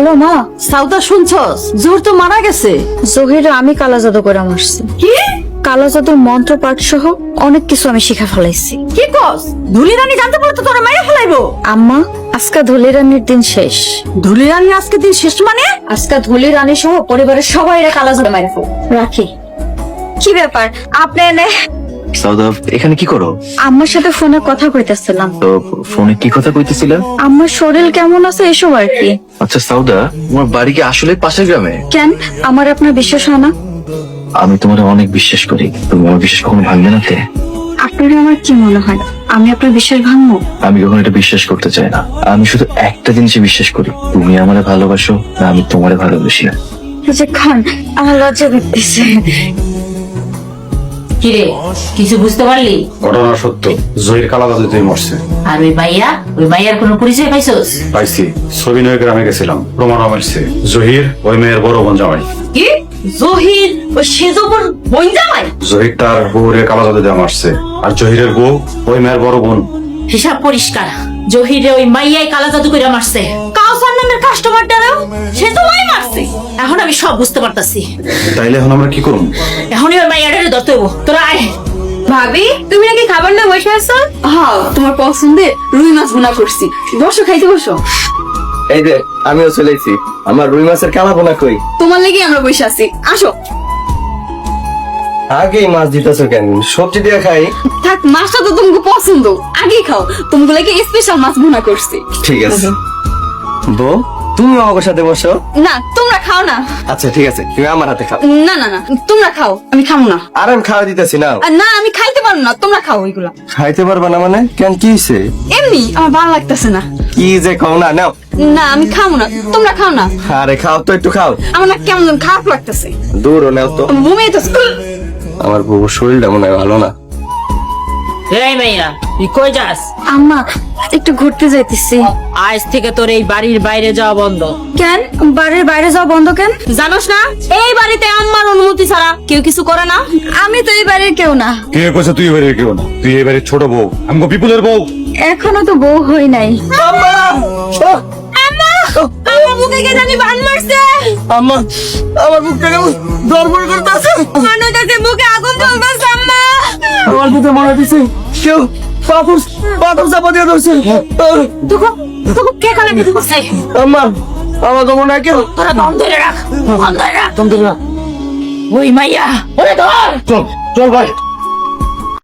Hello মা। সাউদা শুনছস? জোহর তো মারা গেছে। জহির আমি কালা জাদু করে মারছি। কি কালা জাদুর মন্ত্র পাঠ সহ অনেক কিছু আমি শিখা ফেলাইছি। কি কস? ধুলি রানী জানতে পারলে তো তোরা মাইরা ফেলাইবো। আম্মা আজকে ধুলি রানীর দিন শেষ। ধুলি রানী আজকে দিন শেষ মানে? আজকে ধুলি রানী সহ পরিবারের সবাই কালা জাদু মাইরা ফেলবো। রাখি। কি ব্যাপার আপনি এনে? সাউদা এখানে কি করো? আম্মার সাথে ফোনে কথা কইতেছিলাম। তো ফোনে কি কথা কইতেছিলে? আম্মার শরীর কেমন আছে এসব আর কি। আচ্ছা সাউদা, তোমার বাড়ি কি আসলে পাশের গ্রামে? কেন আমার আপনার বিশ্বাস হয় না? আমি তোমার অনেক বিশ্বাস করি, তুমি আমার বিশ্বাস কখনো ভাঙবে না তে? আপনার আমার কি মনে হয় আমি আপনার বিশ্বাস ভাঙবো? আমি কখনো এটা বিশ্বাস করতে চাই না। আমি শুধু একটা জিনিসে বিশ্বাস করি, তুমি আমারে ভালোবাসো না আমি তোমারে ভালোবাসি। যে খান আমার লজ্জা করতেছে। কিরে কিছু বুঝতে পারলি? ঘটনা সত্য, জহির কালা জাদুতেই মরছে। আর ওই মাইয়ার কোনো পরিচয় পাইছস? পাইছি, ছবি নয় গ্রামে গেছিলাম, প্রমাণ মিলছে জহির ওই মেয়ের বড় বোন জামাই। কি জহির ওই সেজবর বোন জামাই? জহির তার বউরে কালা জাদু দিয়ে মারছে, আর জহিরের বউ ওই মেয়ের বড় বোন। হিসাব পরিষ্কার, জহিরে ওই মাইয়াই কালা জাদু করে মারছে। কাউসার নামের কাস্টমারটারও সে তো মাই মারছে। এখন আমি সব বুঝতে পারতাছি। তাইলে এখন আমরা কি করব? এখনই ওই মাইয়াটারে ধরতে হইব। তোরা আয়। ভাবি তুমি নাকি খাবার না বসে আছো? হ্যাঁ তোমার পছন্দের রুই মাছ ভুনা করছি, বসো খাইতে বসো। এই যে আমিও চলেছি, আমার রুই মাছের কালা বোনা কই? তোমার লেগে আমরা বসে আছি, আসো। আগেই মাছ দিতেছো কেন? সবজি দিয়ে খাই। থাক, মাছটা তো তোমাকে পছন্দ, আগেই খাও। তোমাকে লেগে স্পেশাল মাছ ভুনা করছি। ঠিক আছে বউ, তুমি আমার সাথে বসো। না তোমরা খাও না। আচ্ছা ঠিক আছে, তুমি আমার হাতে খাও। না না না তোমরা খাও, আমি খাবো না। আর আমি খাওয়া দিতেছি না। আর না আমি খাইতে পারবো না, তোমরা খাও ওইগুলা। খাইতে পারবা না মানে? কেন কি হয়েছে? এমনি আমার ভালো লাগতেছে না। কি যে খাও না, নাও। না আমি খাবো না, তোমরা খাও না। আরে খাও তো, একটু খাও। আমার না কেমন যেন খারাপ লাগতেছে, দূর নাও তো। বমি তো। আমার বউ শরীরটা মনে হয় ভালো না। এই মাইয়া তুই কই যাস? আম্মা একটু ঘুরতে যাইতেছি। আজ থেকে তোর এই বাড়ির বাইরে যাওয়া বন্ধ। কেন বাড়ির বাইরে যাওয়া বন্ধ কেন? জানোস না এই বাড়িতে আম্মার অনুমতি ছাড়া কেউ কিছু করে না। আমি তো এই বাড়ির কেউ না। কে কইছে তুই এবারে কেউ না? তুই এবারে ছোট বউ, আমগো বিপুলের বউ। এখনো তো বউ হই নাই। আমার বুকে কে জানি বান মারছে। আম্মা, আমার বুকটা কেমন ধড়ফড় করতেছে। মনে হচ্ছে মুখে আগুন জ্বলতেছে আম্মা। আমার বুকে মনে হচ্ছে কেউ পাথর চাপা দিয়ে ধরছে। তোকে কে কালে দিতে বসে? আম্মা, আমার তো মনে হয় কেউ। তোরা দম ধরে রাখ, দম ধরে রাখ। ওই মাইয়া ওরে ধর। চল চল ভাই।